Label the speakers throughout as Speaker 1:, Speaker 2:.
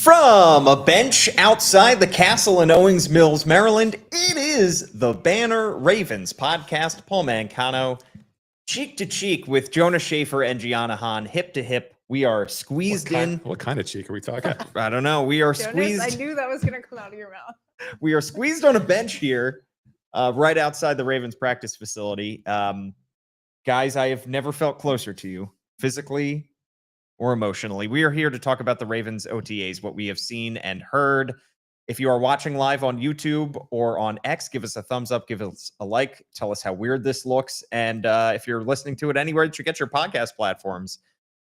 Speaker 1: From a bench outside the castle in Owings Mills, Maryland, it is the Banner Ravens podcast. Paul Mancano, cheek to cheek with Jonas, Shaffer, and Giana Han, hip to hip. We are squeezed in.
Speaker 2: What kind of cheek are we talking?
Speaker 1: I don't know. We are
Speaker 3: Jonas,
Speaker 1: squeezed.
Speaker 3: I knew that was going to come out of your mouth.
Speaker 1: We are squeezed on a bench here, right outside the Ravens practice facility. Guys, I have never felt closer to you physically or emotionally. We are here to talk about the Ravens OTAs, what we have seen and heard. If you are watching live on YouTube or on X, give us a thumbs up, give us a like, tell us how weird this looks. And if you're listening to it anywhere that you get your podcast platforms,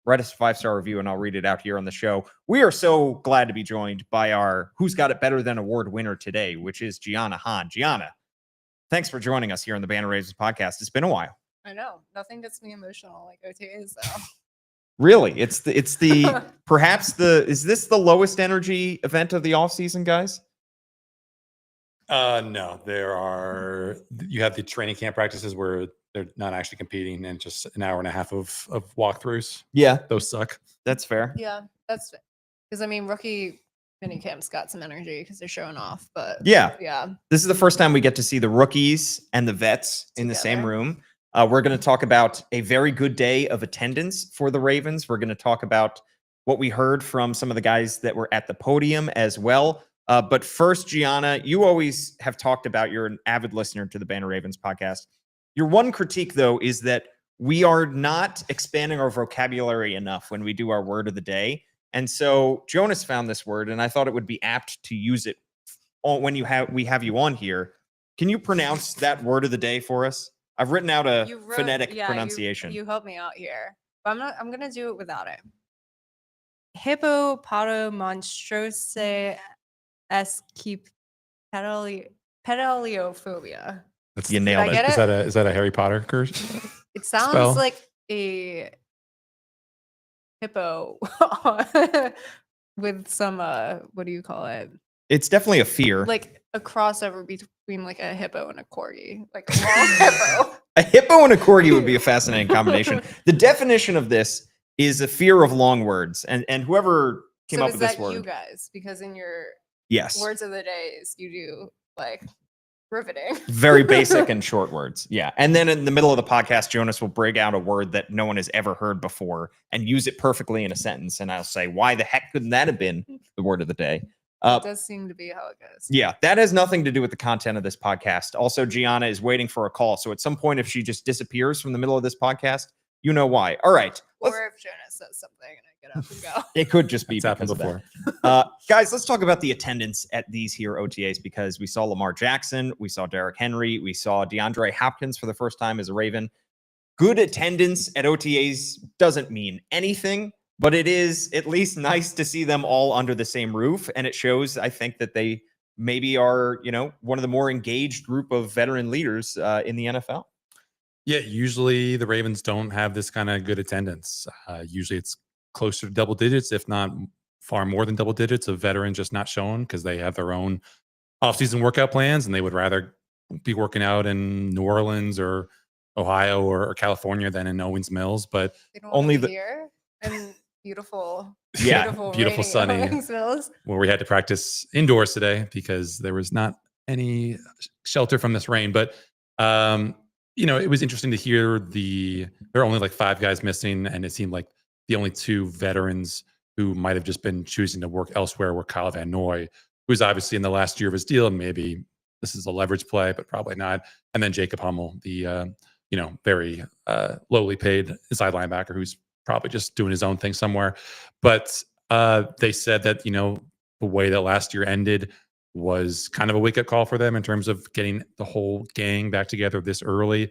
Speaker 1: write us a 5-star review and I'll read it out here on the show. We are so glad to be joined by our Who's Got It Better Than award winner today, which is Giana Han. Giana, thanks for joining us here on the Banner Ravens podcast. It's been a while.
Speaker 3: I know. Nothing gets me emotional like OTAs, though.
Speaker 1: Really? It's the perhaps is this the lowest energy event of the offseason, guys?
Speaker 2: No, you have the training camp practices where they're not actually competing and just an hour and a half of walkthroughs.
Speaker 1: Yeah,
Speaker 2: those suck.
Speaker 1: that's fair.
Speaker 3: Yeah, that's because I mean, rookie mini camps got some energy because they're showing off, but
Speaker 1: Yeah.
Speaker 3: yeah.
Speaker 1: This is the first time we get to see the rookies and the vets in the same
Speaker 3: Together.
Speaker 1: room. We're going to talk about a very good day of attendance for the Ravens. We're going to talk about what we heard from some of the guys that were at the podium as well. But first, Giana, you always have talked about, you're an avid listener to the Banner Ravens podcast. Your one critique, though, is that we are not expanding our vocabulary enough when we do our word of the day. And so Jonas found this word, and I thought it would be apt to use it when we have you on here. Can you pronounce that word of the day for us? I've written out a phonetic pronunciation.
Speaker 3: You helped me out here, but I'm gonna do it without it. Hippopotamonstrose pedaliophobia.
Speaker 1: You nailed
Speaker 3: Did I
Speaker 1: it.
Speaker 3: get
Speaker 2: Is that a Harry Potter curse?
Speaker 3: It sounds
Speaker 2: Spell?
Speaker 3: like a hippo with some what do you call it?
Speaker 1: It's definitely a fear.
Speaker 3: Like a crossover between like a hippo and a corgi, like a long hippo.
Speaker 1: A hippo and a corgi would be a fascinating combination. The definition of this is a fear of long words. And whoever came up with this word.
Speaker 3: You guys, because in your
Speaker 1: Yes.
Speaker 3: words of the days, you do like riveting.
Speaker 1: Very basic and short words. Yeah. And then in the middle of the podcast, Jonas will bring out a word that no one has ever heard before and use it perfectly in a sentence. And I'll say, why the heck couldn't that have been the word of the day?
Speaker 3: It does seem to be how it goes.
Speaker 1: Yeah, that has nothing to do with the content of this podcast. Also, Giana is waiting for a call. So at some point, if she just disappears from the middle of this podcast, you know why. All right.
Speaker 3: Or if Jonas says something and I get up and go.
Speaker 1: It could just be
Speaker 2: It's happened
Speaker 1: because of
Speaker 2: before.
Speaker 1: that. Guys, let's talk about the attendance at these here OTAs because we saw Lamar Jackson, we saw Derrick Henry, we saw DeAndre Hopkins for the first time as a Raven. Good attendance at OTAs doesn't mean anything, but it is at least nice to see them all under the same roof. And it shows, I think, that they maybe are, one of the more engaged group of veteran leaders in the NFL.
Speaker 2: Yeah, usually the Ravens don't have this kind of good attendance. Usually it's closer to double digits, if not far more than double digits of veterans just not showing because they have their own offseason workout plans and they would rather be working out in New Orleans or Ohio or California than in Owings Mills. But
Speaker 3: They don't
Speaker 1: Only
Speaker 3: only
Speaker 1: the-
Speaker 3: here and beautiful,
Speaker 1: Yeah,
Speaker 3: beautiful
Speaker 2: beautiful
Speaker 3: rainy
Speaker 2: sunny.
Speaker 3: Owings Mills.
Speaker 2: where we had to practice indoors today because there was not any shelter from this rain. But it was interesting to hear there are only like 5 guys missing, and it seemed like the only 2 veterans who might have just been choosing to work elsewhere were Kyle Van Noy, who's obviously in the last year of his deal, and maybe this is a leverage play, but probably not. And then Jacob Hummel, the very lowly paid inside linebacker, who's probably just doing his own thing somewhere. But they said that the way that last year ended was kind of a wake-up call for them in terms of getting the whole gang back together this early.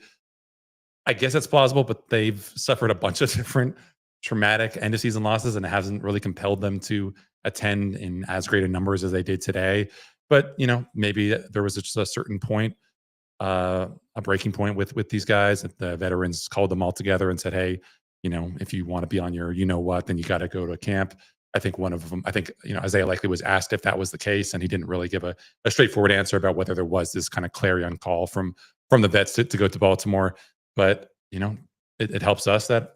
Speaker 2: I guess that's plausible, but they've suffered a bunch of different traumatic end-of-season losses, and it hasn't really compelled them to attend in as great a numbers as they did today. But maybe there was just a certain point, a breaking point with these guys, that the veterans called them all together and said, "Hey, if you want to be on your then you got to go to a camp." I think one of them, Isaiah Likely was asked if that was the case, and he didn't really give a straightforward answer about whether there was this kind of clarion call from the vets to go to Baltimore. But it helps us that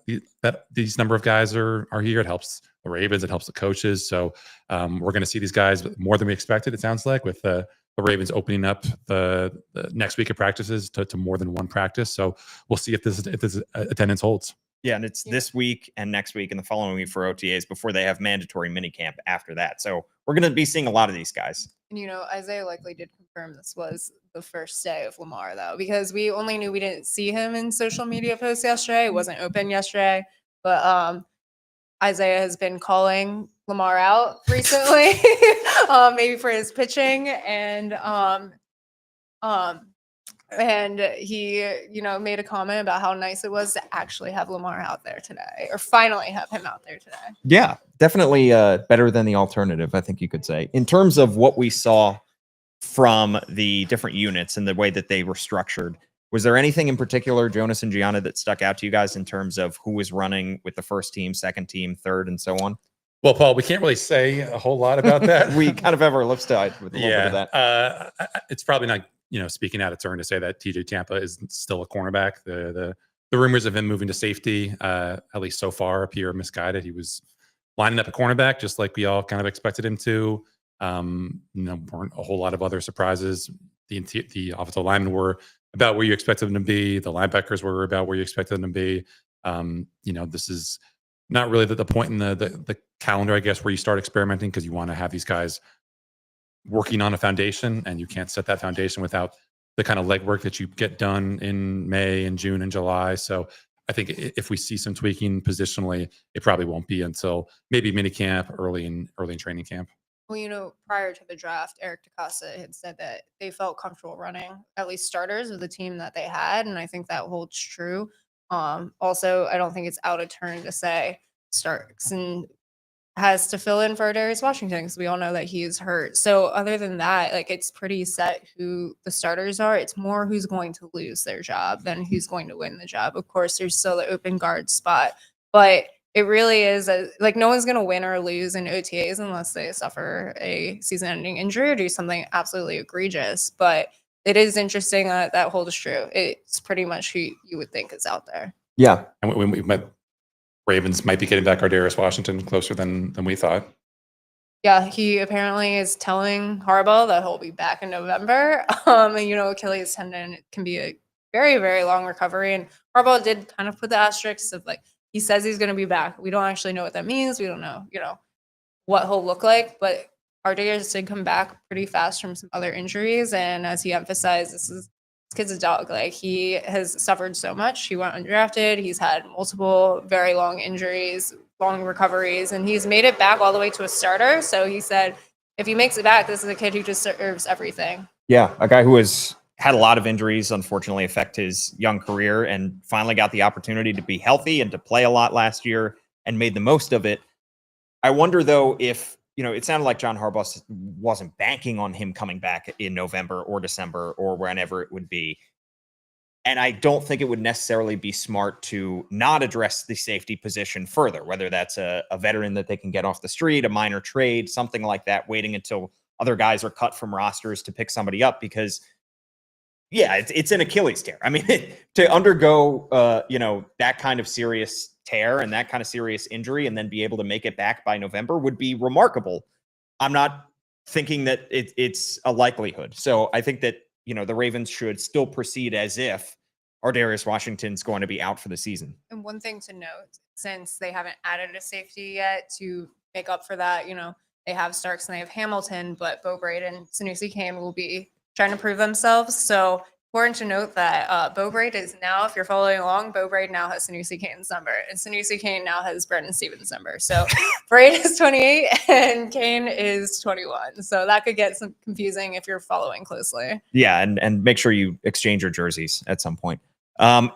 Speaker 2: these number of guys are here. It helps the Ravens. It helps the coaches. So we're going to see these guys more than we expected. It sounds like with the Ravens opening up the next week of practices to more than one practice. So we'll see if this attendance holds.
Speaker 1: Yeah, and it's this week and next week and the following week for OTAs before they have mandatory minicamp after that. So we're going to be seeing a lot of these guys.
Speaker 3: And, Isaiah likely did confirm this was the first day of Lamar, though, because we only knew we didn't see him in social media posts yesterday. It wasn't open yesterday. But Isaiah has been calling Lamar out recently, maybe for his pitching. And he, made a comment about how nice it was to actually have Lamar out there today, or finally have him out there today.
Speaker 1: Yeah, definitely better than the alternative, I think you could say. In terms of what we saw from the different units and the way that they were structured, was there anything in particular, Jonas and Giana, that stuck out to you guys in terms of who was running with the first team, second team, third, and so on?
Speaker 2: Well, Paul, we can't really say a whole lot about that.
Speaker 1: We kind of have our lips tied with a little bit of
Speaker 2: that. It's probably not, speaking out of turn to say that TJ Tampa is still a cornerback. The rumors of him moving to safety, at least so far, appear misguided. He was lining up a cornerback just like we all kind of expected him to. Weren't a whole lot of other surprises. The offensive linemen were about where you expected them to be. The linebackers were about where you expected them to be. This is not really the point in the calendar, I guess, where you start experimenting, because you want to have these guys working on a foundation, and you can't set that foundation without the kind of legwork that you get done in May and June and July. So I think if we see some tweaking positionally, it probably won't be until maybe minicamp, early in training camp.
Speaker 3: Well, prior to the draft, Eric DeCosta had said that they felt comfortable running at least starters with the team that they had, and I think that holds true. Also, I don't think it's out of turn to say Starks and has to fill in for Darius Washington, because we all know that he is hurt. So other than that, it's pretty set who the starters are. It's more who's going to lose their job than who's going to win the job. Of course, there's still the open guard spot, but it really is no one's going to win or lose in OTAs unless they suffer a season-ending injury or do something absolutely egregious. But it is interesting that holds true. It's pretty much who you would think is out there.
Speaker 1: Yeah.
Speaker 2: And we Ravens might be getting back our Darius Washington closer than we thought.
Speaker 3: Yeah, he apparently is telling Harbaugh that he'll be back in November. Achilles tendon can be a very, very long recovery. And Harbaugh did kind of put the asterisks of he says he's going to be back. We don't actually know what that means. We don't know, what he'll look like. But Darius did come back pretty fast from some other injuries. And as he emphasized, this kid's a dog. He has suffered so much. He went undrafted. He's had multiple very long injuries, long recoveries, and he's made it back all the way to a starter. So he said, if he makes it back, this is a kid who just deserves everything.
Speaker 1: Yeah, a guy who has had a lot of injuries, unfortunately, affect his young career, and finally got the opportunity to be healthy and to play a lot last year and made the most of it. I wonder, though, if it sounded like John Harbaugh wasn't banking on him coming back in November or December or whenever it would be. And I don't think it would necessarily be smart to not address the safety position further, whether that's a veteran that they can get off the street, a minor trade, something like that, waiting until other guys are cut from rosters to pick somebody up, because it's an Achilles tear. I mean, to undergo, that kind of serious tear and that kind of serious injury and then be able to make it back by November would be remarkable. I'm not thinking that it's a likelihood. So I think that, the Ravens should still proceed as if Darius Washington's going to be out for the season.
Speaker 3: And one thing to note, since they haven't added a safety yet to make up for that, they have Starks and they have Hamilton, but Bo Braid and Sanusi Kane will be trying to prove themselves. So important to note that Bo Braid is now, if you're following along, Bo Braid now has Sanusi Kane's number, and Sanusi Kane now has Brendan Stevens' number. So Braid is 28 and Kane is 21. So that could get some confusing if you're following closely.
Speaker 1: Yeah, and make sure you exchange your jerseys at some point.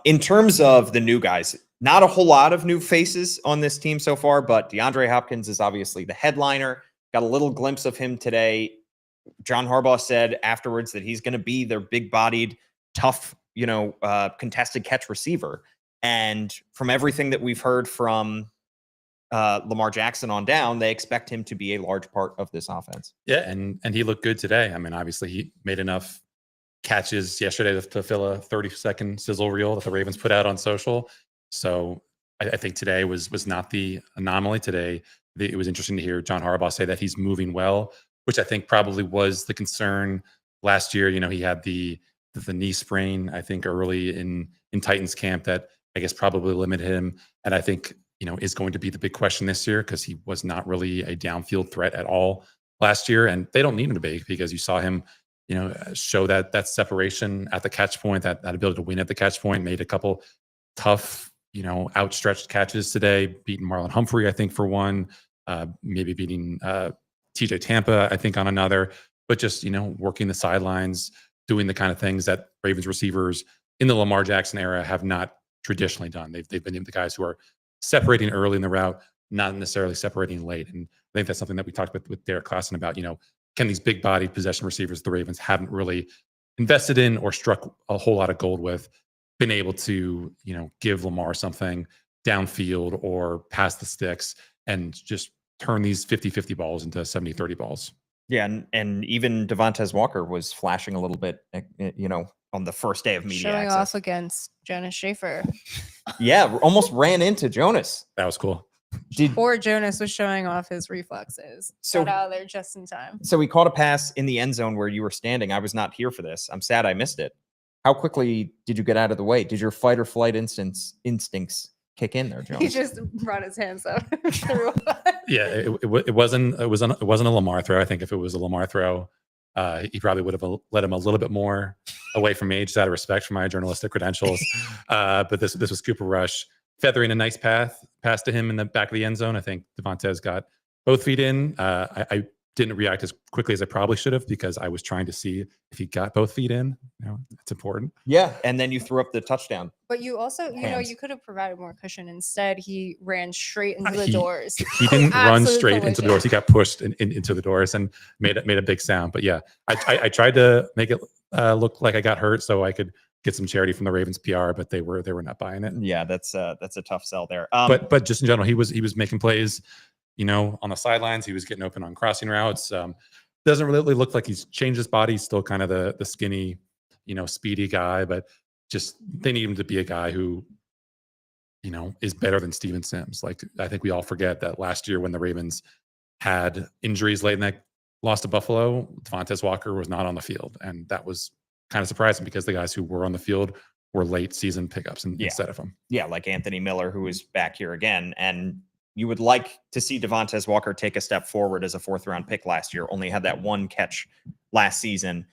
Speaker 1: In terms of the new guys, not a whole lot of new faces on this team so far, but DeAndre Hopkins is obviously the headliner. Got a little glimpse of him today. John Harbaugh said afterwards that he's going to be their big-bodied, tough, contested catch receiver. And from everything that we've heard from Lamar Jackson on down, they expect him to be a large part of this offense.
Speaker 2: Yeah, and he looked good today. I mean, obviously he made enough catches yesterday to fill a 30-second sizzle reel that the Ravens put out on social. So I think today was not the anomaly. Today, it was interesting to hear John Harbaugh say that he's moving well, which I think probably was the concern last year. He had the knee sprain, I think, early in Titans camp that I guess probably limited him. And I think, is going to be the big question this year because he was not really a downfield threat at all last year. And they don't need him to be because you saw him, show that separation at the catch point, that ability to win at the catch point, made a couple tough, outstretched catches today, beating Marlon Humphrey, I think, for one, maybe beating TJ Tampa, I think, on another, but just, working the sidelines, doing the kind of things that Ravens receivers in the Lamar Jackson era have not traditionally done. They've been the guys who are separating early in the route, not necessarily separating late. And I think that's something that we talked with Derek Klassen about, can these big body possession receivers the Ravens haven't really invested in or struck a whole lot of gold with, been able to, give Lamar something downfield or past the sticks and just turn these 50-50 balls into 70-30 balls.
Speaker 1: Yeah, and even Devontae Walker was flashing a little bit, on the first day of media
Speaker 3: showing
Speaker 1: access.
Speaker 3: off against Jonas Shaffer.
Speaker 1: Yeah, almost ran into Jonas.
Speaker 2: That was cool.
Speaker 3: Or Jonas was showing off his reflexes.
Speaker 1: So-
Speaker 3: Got out of there just in time.
Speaker 1: So he caught a pass in the end zone where you were standing. I was not here for this. I'm sad I missed it. How quickly did you get out of the way? Did your fight or flight instincts kick in there, Jonas?
Speaker 3: He just brought his hands up. Threw up.
Speaker 2: Yeah, it wasn't a Lamar throw. I think if it was a Lamar throw, he probably would have let him a little bit more away from me, just out of respect for my journalistic credentials. But this was Cooper Rush feathering a nice pass to him in the back of the end zone. I think Devontae's got both feet in. I didn't react as quickly as I probably should have because I was trying to see if he got both feet in. It's important.
Speaker 1: Yeah, and then you threw up the touchdown.
Speaker 3: But you also,
Speaker 1: Hands.
Speaker 3: you could have provided more cushion. Instead, he ran straight into the
Speaker 2: He-
Speaker 3: doors.
Speaker 2: He didn't run
Speaker 3: Absolute
Speaker 2: straight into the doors. He got pushed into the doors and made a big sound. But yeah, I tried to make it look like I got hurt so I could get some charity from the Ravens PR, but they were not buying it.
Speaker 1: Yeah, that's a tough sell there.
Speaker 2: But just in general, he was making plays, on the sidelines. He was getting open on crossing routes. Doesn't really look like he's changed his body. He's still kind of the skinny, speedy guy, but just they need him to be a guy who, is better than Steven Sims. Like I think we all forget that last year when the Ravens had injuries late in that loss to Buffalo, Devontae Walker was not on the field. And that was kind of surprising because the guys who were on the field were late season pickups instead of him.
Speaker 1: Yeah, like Anthony Miller, who is back here again. And you would like to see Devontae Walker take a step forward as a 4th-round pick last year. Only had that one catch last season.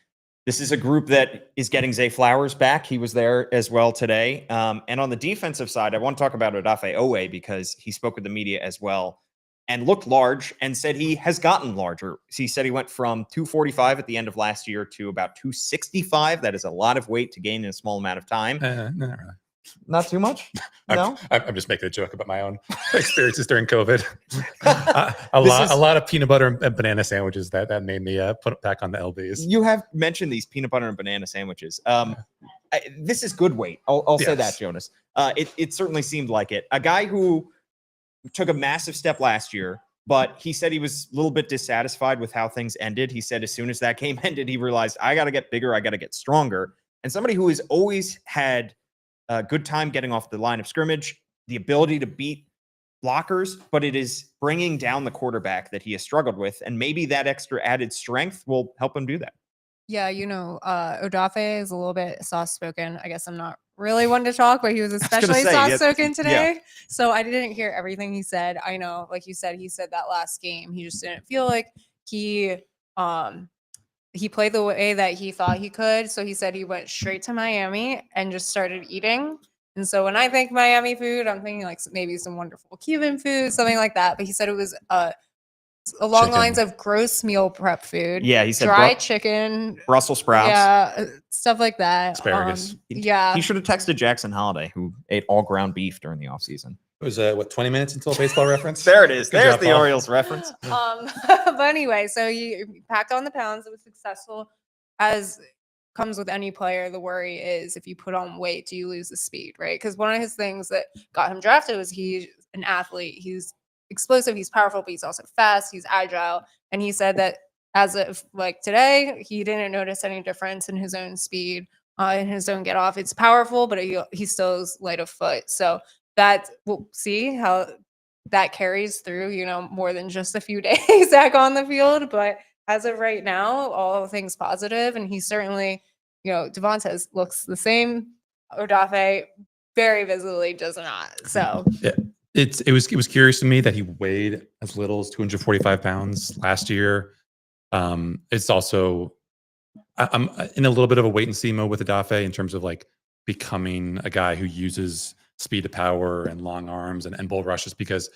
Speaker 1: This is a group that is getting Zay Flowers back. He was there as well today. And on the defensive side, I want to talk about Odafe Owe because he spoke with the media as well and looked large and said he has gotten larger. He said he went from 245 at the end of last year to about 265. That is a lot of weight to gain in a small amount of time.
Speaker 2: No, not really.
Speaker 1: Not too much? No?
Speaker 2: I'm just making a joke about my own experiences during COVID. A lot of peanut butter and banana sandwiches that made me put it back on the LBs.
Speaker 1: You have mentioned these peanut butter and banana sandwiches. This is good weight. I'll say that, Jonas. It certainly seemed like it. A guy who took a massive step last year, but he said he was a little bit dissatisfied with how things ended. He said as soon as that game ended, he realized, I got to get bigger. I got to get stronger. And somebody who has always had a good time getting off the line of scrimmage, the ability to beat blockers, but it is bringing down the quarterback that he has struggled with. And maybe that extra added strength will help him do that.
Speaker 3: Yeah, Odafe is a little bit soft-spoken. I guess I'm not really one to talk, but he was especially soft-spoken today. So I didn't hear everything he said. I know, like you said, he said that last game. He just didn't feel like he played the way that he thought he could. So he said he went straight to Miami and just started eating. And so when I think Miami food, I'm thinking like maybe some wonderful Cuban food, something like that. But he said it was along the lines of gross meal prep food.
Speaker 1: Yeah, he said
Speaker 3: dry chicken,
Speaker 1: Brussels sprouts.
Speaker 3: yeah, stuff like that.
Speaker 2: Asparagus.
Speaker 3: Yeah.
Speaker 1: He should have texted Jackson Holiday, who ate all ground beef during the offseason.
Speaker 2: It was 20 minutes until a baseball reference.
Speaker 1: There it is.
Speaker 2: Good
Speaker 1: There's
Speaker 2: job,
Speaker 1: the
Speaker 2: Paul.
Speaker 1: Orioles reference.
Speaker 3: But anyway, so he packed on the pounds. It was successful. As comes with any player, the worry is if you put on weight, do you lose the speed, right? Because one of his things that got him drafted was he's an athlete. He's explosive, he's powerful, but he's also fast, he's agile. And he said that as of like today, he didn't notice any difference in his own speed, in his own get off. It's powerful, but he still is light of foot. So that we'll see how that carries through, more than just a few days back on the field. But as of right now, all things positive, and he certainly, Devontae looks the same. Odafe very visibly does not. So
Speaker 2: yeah, it was curious to me that he weighed as little as 245 pounds last year. It's also I'm in a little bit of a wait and see mode with Odafe in terms of like becoming a guy who uses speed to power and long arms and bull rushes, because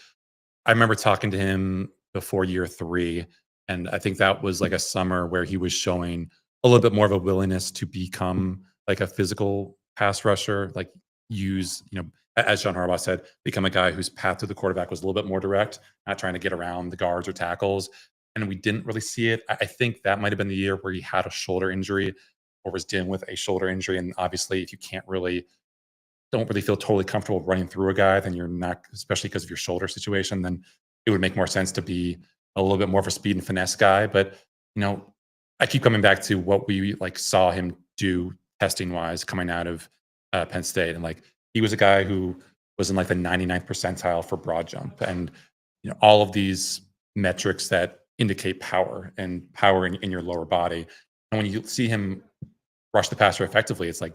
Speaker 2: I remember talking to him before year 3, and I think that was like a summer where he was showing a little bit more of a willingness to become like a physical pass rusher, like use, as John Harbaugh said, become a guy whose path to the quarterback was a little bit more direct, not trying to get around the guards or tackles. And we didn't really see it. I think that might have been the year where he had a shoulder injury or was dealing with a shoulder injury. And obviously, if you don't really feel totally comfortable running through a guy, then you're not, especially because of your shoulder situation, then it would make more sense to be a little bit more of a speed and finesse guy. But, I keep coming back to what we like saw him do testing wise coming out of Penn State. And like, he was a guy who was in like the 99th percentile for broad jump and, all of these metrics that indicate power and power in your lower body. And when you see him rush the passer effectively, it's like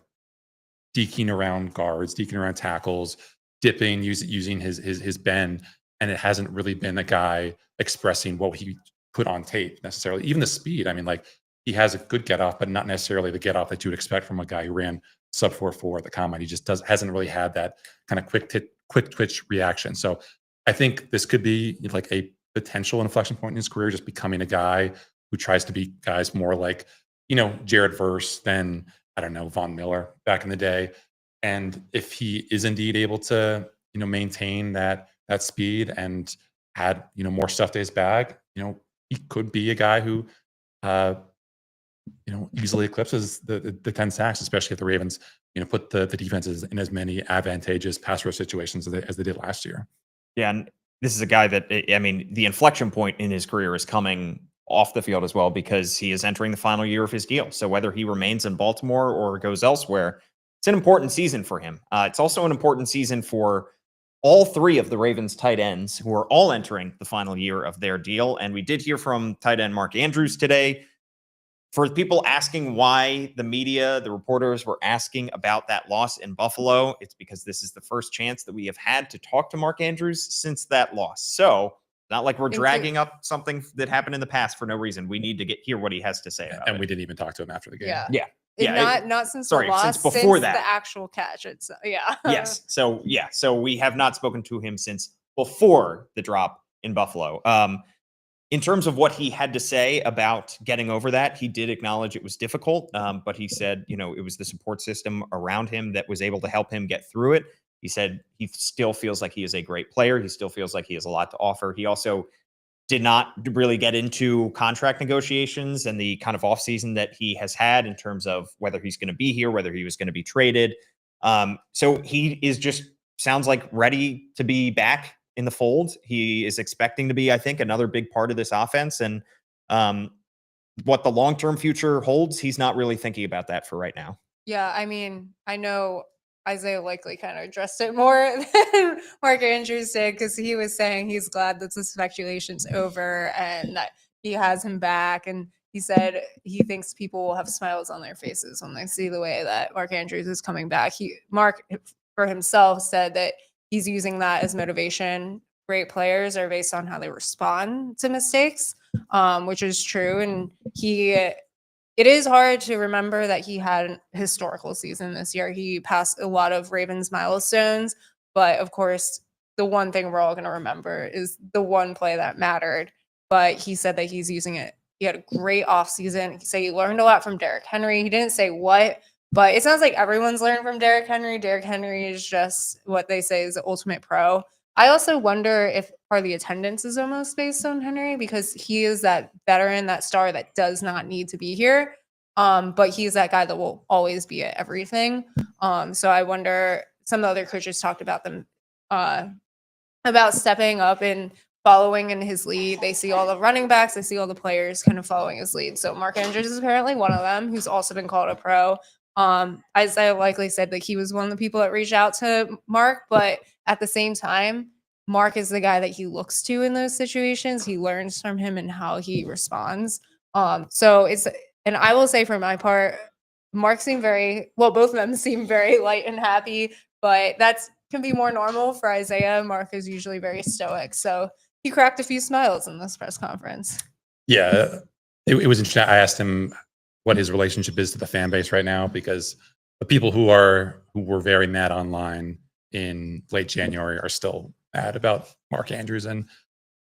Speaker 2: deking around guards, deking around tackles, dipping, using his bend, and it hasn't really been a guy expressing what he put on tape necessarily. Even the speed, I mean, like he has a good get off, but not necessarily the get off that you would expect from a guy who ran sub 4.4 at the combine. He just hasn't really had that kind of quick twitch reaction. So I think this could be like a potential inflection point in his career, just becoming a guy who tries to be guys more like, Jared Verse than, I don't know, Von Miller back in the day. And if he is indeed able to, maintain that speed and add, more stuff to his bag, he could be a guy who, easily eclipses the 10 sacks, especially if the Ravens, put the defenses in as many advantageous pass rush situations as they did last year.
Speaker 1: Yeah, and this is a guy that, I mean, the inflection point in his career is coming off the field as well, because he is entering the final year of his deal. So whether he remains in Baltimore or goes elsewhere, it's an important season for him. It's also an important season for all 3 of the Ravens tight ends, who are all entering the final year of their deal. And we did hear from tight end Mark Andrews today. For people asking why the media, the reporters were asking about that loss in Buffalo, it's because this is the first chance that we have had to talk to Mark Andrews since that loss. So not like we're dragging up something that happened in the past for no reason. We need to hear what he has to say about it.
Speaker 2: And we didn't even talk to him after the game.
Speaker 3: Yeah. Not since the loss,
Speaker 1: since before
Speaker 3: since
Speaker 1: that.
Speaker 3: the actual catch. Yeah.
Speaker 1: Yes. So we have not spoken to him since before the drop in Buffalo. In terms of what he had to say about getting over that, he did acknowledge it was difficult, but he said, it was the support system around him that was able to help him get through it. He said he still feels like he is a great player. He still feels like he has a lot to offer. He also did not really get into contract negotiations and the kind of offseason that he has had in terms of whether he's going to be here, whether he was going to be traded. So he is just sounds like ready to be back in the fold. He is expecting to be, I think, another big part of this offense. And what the long-term future holds, he's not really thinking about that for right now.
Speaker 3: Yeah, I mean, I know Isaiah likely kind of addressed it more than Mark Andrews did, because he was saying he's glad that the speculation's over and that he has him back. And he said he thinks people will have smiles on their faces when they see the way that Mark Andrews is coming back. Mark, for himself, said that he's using that as motivation. Great players are based on how they respond to mistakes, which is true. And it is hard to remember that he had a historical season this year. He passed a lot of Ravens milestones, but of course, the one thing we're all going to remember is the one play that mattered. But he said that he's using it. He had a great offseason. He said he learned a lot from Derrick Henry. He didn't say what, but it sounds like everyone's learned from Derrick Henry. Derrick Henry is just what they say is the ultimate pro. I also wonder if part of the attendance is almost based on Henry, because he is that veteran, that star that does not need to be here. But he's that guy that will always be at everything. So I wonder, some of the other coaches talked about them, about stepping up and following in his lead. They see all the running backs, they see all the players kind of following his lead. So Mark Andrews is apparently one of them, who's also been called a pro. Isaiah likely said that he was one of the people that reached out to Mark, but at the same time, Mark is the guy that he looks to in those situations. He learns from him and how he responds. So it's, and I will say for my part, Mark seemed both of them seem very light and happy, but that's can be more normal for Isaiah. Mark is usually very stoic. So he cracked a few smiles in this press conference.
Speaker 2: Yeah, it was interesting. I asked him what his relationship is to the fan base right now, because the people who were very mad online in late January are still mad about Mark Andrews and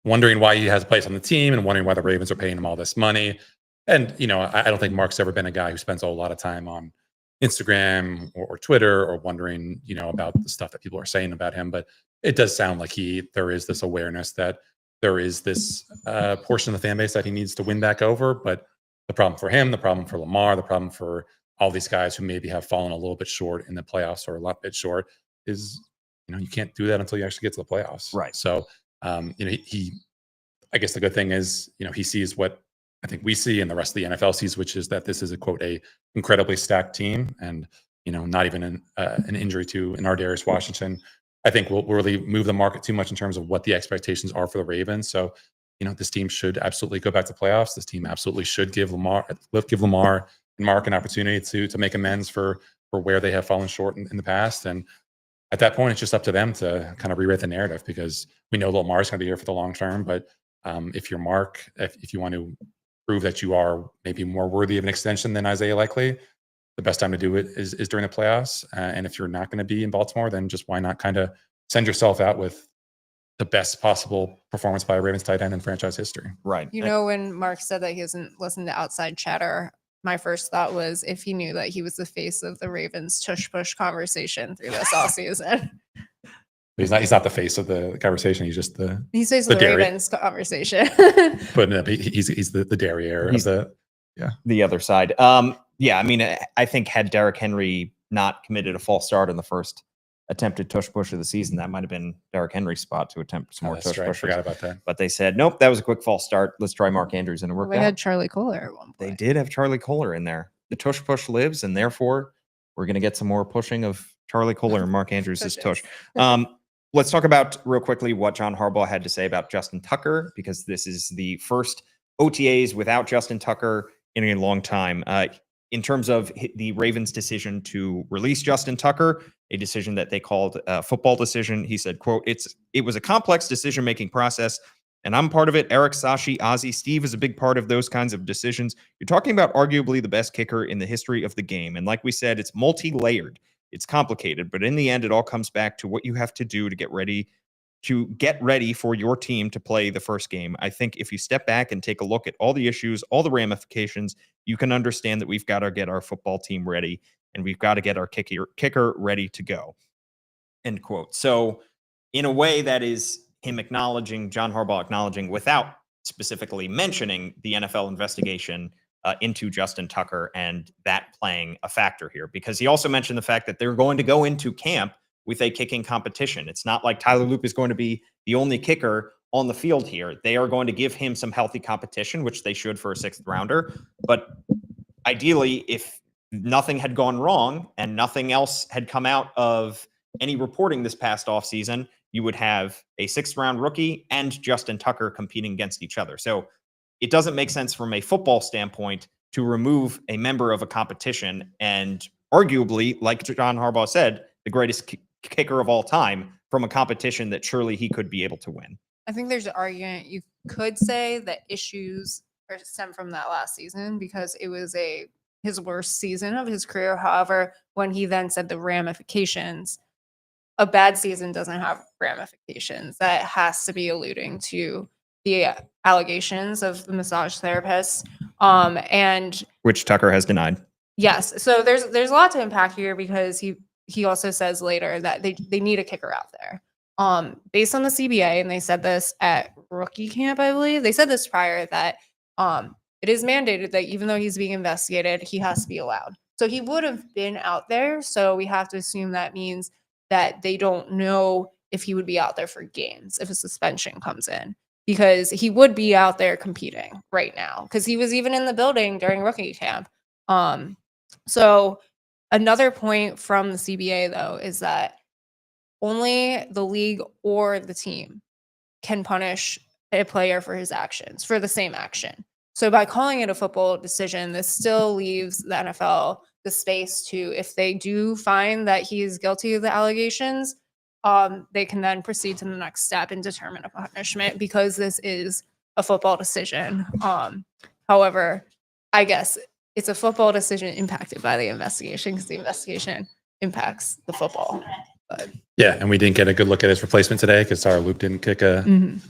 Speaker 2: wondering why he has a place on the team and wondering why the Ravens are paying him all this money. And, I don't think Mark's ever been a guy who spends a lot of time on Instagram or Twitter or wondering, about the stuff that people are saying about him. But it does sound like there is this awareness that there is this portion of the fan base that he needs to win back over. But the problem for him, the problem for Lamar, the problem for all these guys who maybe have fallen a little bit short in the playoffs or a lot bit short is, you can't do that until you actually get to the playoffs.
Speaker 1: Right.
Speaker 2: So, I guess the good thing is, he sees what I think we see and the rest of the NFL sees, which is that this is a incredibly stacked team, and not even an injury to an Ardarius Washington, I think will really move the market too much in terms of what the expectations are for the Ravens. So, this team should absolutely go back to playoffs. This team absolutely should give Lamar and Mark an opportunity to make amends for where they have fallen short in the past. And at that point, it's just up to them to kind of rewrite the narrative, because we know Lamar's going to be here for the long term. But if you're Mark, if you want to prove that you are maybe more worthy of an extension than Isaiah Likely, the best time to do it is during the playoffs. And if you're not going to be in Baltimore, then just why not kind of send yourself out with the best possible performance by a Ravens tight end in franchise history.
Speaker 1: Right.
Speaker 3: When Mark said that he doesn't listen to outside chatter, my first thought was if he knew that he was the face of the Ravens tush push conversation through this all season.
Speaker 2: He's not the face of the conversation. He's just the
Speaker 3: Ravens conversation.
Speaker 2: But no, he's the derriere of
Speaker 1: the other side. Yeah, I mean, I think had Derrick Henry not committed a false start in the first attempted tush push of the season, that might have been Derrick Henry's spot to attempt some more tush pushes.
Speaker 2: I forgot about that.
Speaker 1: But they said, nope, that was a quick false start. Let's try Mark Andrews, and it worked out.
Speaker 3: They had Charlie Kohler at one point.
Speaker 1: They did have Charlie Kohler in there. The tush push lives, and therefore we're going to get some more pushing of Charlie Kohler and Mark Andrews' tush. Let's talk about real quickly what John Harbaugh had to say about Justin Tucker, because this is the first OTAs without Justin Tucker in a long time. In terms of the Ravens' decision to release Justin Tucker, a decision that they called a football decision, he said, quote, it was a complex decision-making process, and I'm part of it. Eric, Sashi, Ozzie, Steve is a big part of those kinds of decisions. You're talking about arguably the best kicker in the history of the game. And like we said, it's multi-layered. It's complicated, but in the end, it all comes back to what you have to do to get ready for your team to play the first game. I think if you step back and take a look at all the issues, all the ramifications, you can understand that we've got to get our football team ready, and we've got to get our kicker ready to go. End quote. So in a way, that is him acknowledging, John Harbaugh acknowledging, without specifically mentioning the NFL investigation into Justin Tucker and that playing a factor here, because he also mentioned the fact that they're going to go into camp with a kicking competition. It's not like Tyler Loop is going to be the only kicker on the field here. They are going to give him some healthy competition, which they should for a sixth rounder. But ideally, if nothing had gone wrong and nothing else had come out of any reporting this past offseason, you would have a sixth round rookie and Justin Tucker competing against each other. So it doesn't make sense from a football standpoint to remove a member of a competition and arguably, like John Harbaugh said, the greatest kicker of all time from a competition that surely he could be able to win.
Speaker 3: I think there's an argument. You could say that issues stem from that last season because it was his worst season of his career. However, when he then said the ramifications, a bad season doesn't have ramifications. That has to be alluding to the allegations of the massage therapist, and which
Speaker 1: Tucker has denied.
Speaker 3: Yes, so there's a lot to unpack here because he also says later that they need a kicker out there. Based on the CBA, and they said this at rookie camp, I believe they said this prior, that it is mandated that even though he's being investigated, he has to be allowed. So he would have been out there. So we have to assume that means that they don't know if he would be out there for games if a suspension comes in, because he would be out there competing right now because he was even in the building during rookie camp. So another point from the CBA, though, is that only the league or the team can punish a player for his actions, for the same action. So by calling it a football decision, this still leaves the NFL the space to, if they do find that he is guilty of the allegations, they can then proceed to the next step and determine a punishment because this is a football decision. However, I guess it's a football decision impacted by the investigation because the investigation impacts the football. But
Speaker 2: Yeah, and we didn't get a good look at his replacement today because Sarah Loop didn't kick a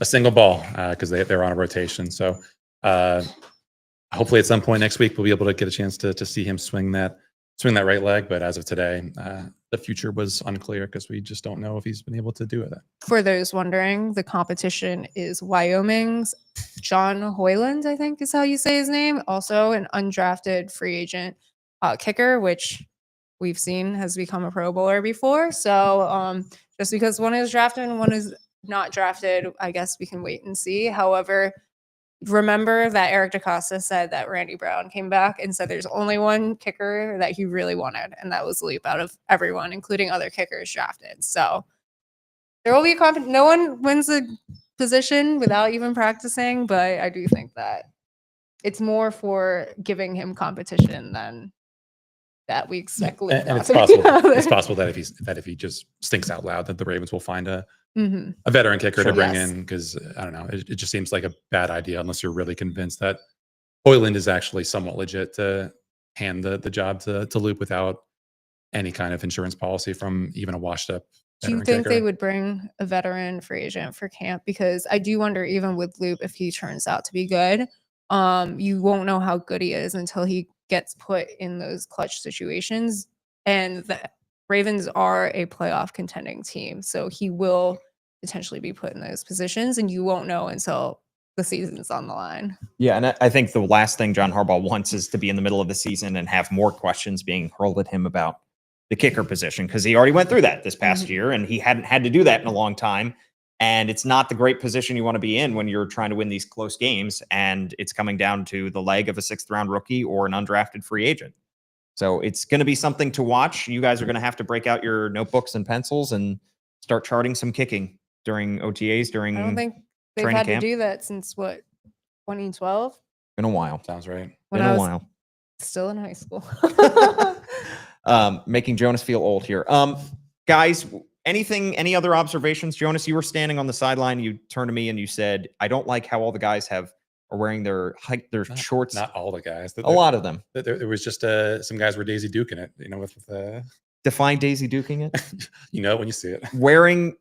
Speaker 2: single ball because they're on a rotation. So hopefully at some point next week we'll be able to get a chance to see him swing that right leg. But as of today, the future was unclear because we just don't know if he's been able to do it.
Speaker 3: For those wondering, the competition is Wyoming's John Hoyland, I think is how you say his name, also an undrafted free agent kicker, which we've seen has become a Pro Bowler before. So just because one is drafted and one is not drafted, I guess we can wait and see. However, remember that Eric DeCosta said that Randy Brown came back and said there's only one kicker that he really wanted, and that was Loop out of everyone, including other kickers drafted. So there will be no one wins the position without even practicing, but I do think that it's more for giving him competition than that we expect.
Speaker 2: And it's possible. It's possible that if he just stinks out loud, that the Ravens will find a veteran kicker to bring in, because I don't know, it just seems like a bad idea unless you're really convinced that Hoyland is actually somewhat legit to hand the job to Loop without any kind of insurance policy from even a washed up.
Speaker 3: Do you think they would bring a veteran free agent for camp? Because I do wonder, even with Loop, if he turns out to be good, you won't know how good he is until he gets put in those clutch situations. And the Ravens are a playoff contending team, so he will potentially be put in those positions, and you won't know until the season's on the line.
Speaker 1: Yeah, and I think the last thing John Harbaugh wants is to be in the middle of the season and have more questions being hurled at him about the kicker position, because he already went through that this past year, and he hadn't had to do that in a long time. And it's not the great position you want to be in when you're trying to win these close games, and it's coming down to the leg of a 6th-round rookie or an undrafted free agent. So it's going to be something to watch. You guys are going to have to break out your notebooks and pencils and start charting some kicking during OTAs, during
Speaker 3: I don't think they've had to do that since, what, 2012?
Speaker 1: Been a while.
Speaker 2: Sounds right.
Speaker 3: When
Speaker 1: Been
Speaker 3: I
Speaker 1: a
Speaker 3: was
Speaker 1: while.
Speaker 3: Still in high school.
Speaker 1: Making Jonas feel old here. Guys, any other observations? Jonas, you were standing on the sideline. You turned to me and you said, I don't like how all the guys are wearing their shorts.
Speaker 2: Not all the guys.
Speaker 1: A lot of them.
Speaker 2: There was just some guys were Daisy Duking it, with
Speaker 1: Define Daisy Duking it.
Speaker 2: When you see it.
Speaker 1: Wearing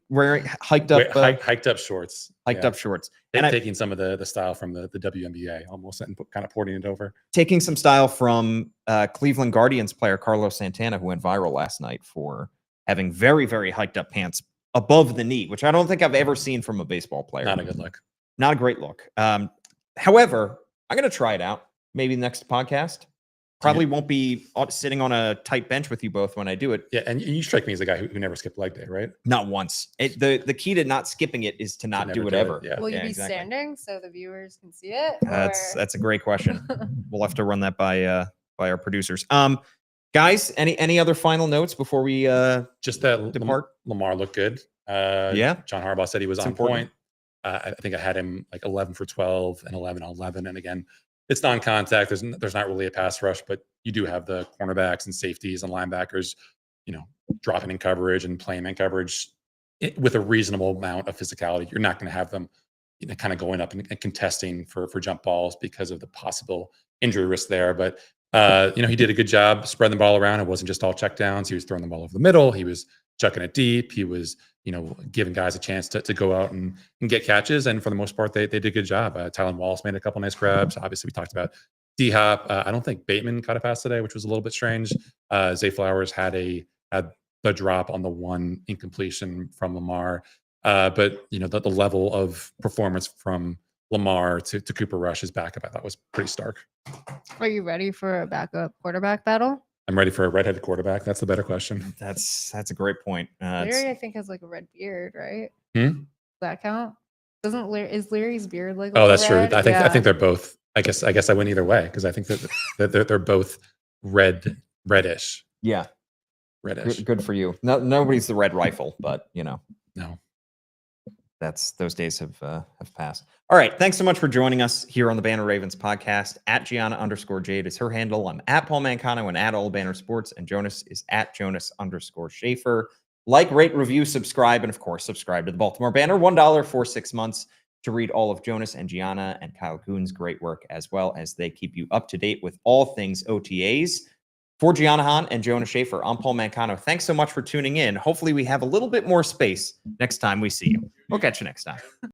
Speaker 1: hiked up
Speaker 2: shorts.
Speaker 1: Hiked up shorts.
Speaker 2: And taking some of the style from the WNBA almost and kind of porting it over.
Speaker 1: Taking some style from Cleveland Guardians player Carlos Santana, who went viral last night for having very, very hiked up pants above the knee, which I don't think I've ever seen from a baseball player.
Speaker 2: Not a good look.
Speaker 1: Not a great look. However, I'm going to try it out. Maybe next podcast. Probably won't be sitting on a tight bench with you both when I do it.
Speaker 2: Yeah, and you strike me as a guy who never skipped leg day, right?
Speaker 1: Not once. The key to not skipping it is to not do it ever.
Speaker 2: Yeah.
Speaker 3: Will you be standing so the viewers can see it?
Speaker 1: That's a great question. We'll have to run that by our producers. Guys, any other final notes before we
Speaker 2: just that
Speaker 1: depart?
Speaker 2: Lamar looked good.
Speaker 1: Yeah.
Speaker 2: John Harbaugh said he was on
Speaker 1: important.
Speaker 2: point. I think I had him like 11 for 12 and 11 on 11. And again, it's non-contact. There's not really a pass rush, but you do have the cornerbacks and safeties and linebackers, dropping in coverage and playing in coverage with a reasonable amount of physicality. You're not going to have them, kind of going up and contesting for jump balls because of the possible injury risk there. But he did a good job spreading the ball around. It wasn't just all checkdowns. He was throwing the ball over the middle. He was chucking it deep. He was, giving guys a chance to go out and get catches. And for the most part, they did a good job. Tylen Wallace made a couple nice grabs. Obviously, we talked about D-Hop. I don't think Bateman caught a pass today, which was a little bit strange. Zay Flowers had the drop on the one incompletion from Lamar. But, the level of performance from Lamar to Cooper Rush's backup, I thought was pretty stark.
Speaker 3: Are you ready for a backup quarterback battle?
Speaker 2: I'm ready for a redheaded quarterback. That's the better question.
Speaker 1: That's a great point.
Speaker 3: Leary, I think, has like a red beard, right?
Speaker 2: Does
Speaker 3: that count? Is Leary's beard like?
Speaker 2: Oh, that's
Speaker 3: red?
Speaker 2: true. I think they're both. I guess I went either way because I think that they're both reddish.
Speaker 1: Yeah.
Speaker 2: reddish.
Speaker 1: Good for you. No, nobody's the red rifle, but
Speaker 2: No.
Speaker 1: those days have passed. All right. Thanks so much for joining us here on the Banner Ravens podcast. At Giana_Jade is her handle. I'm at Paul Mancano and at All Banner Sports, and Jonas is at Jonas_Shaffer. Like, rate, review, subscribe, and of course, subscribe to the Baltimore Banner. $1 for 6 months to read all of Jonas and Giana and Kyle Kuhn's great work, as well as they keep you up to date with all things OTAs. For Giana Han and Jonas Shaffer, I'm Paul Mancano. Thanks so much for tuning in. Hopefully we have a little bit more space next time we see you. We'll catch you next time.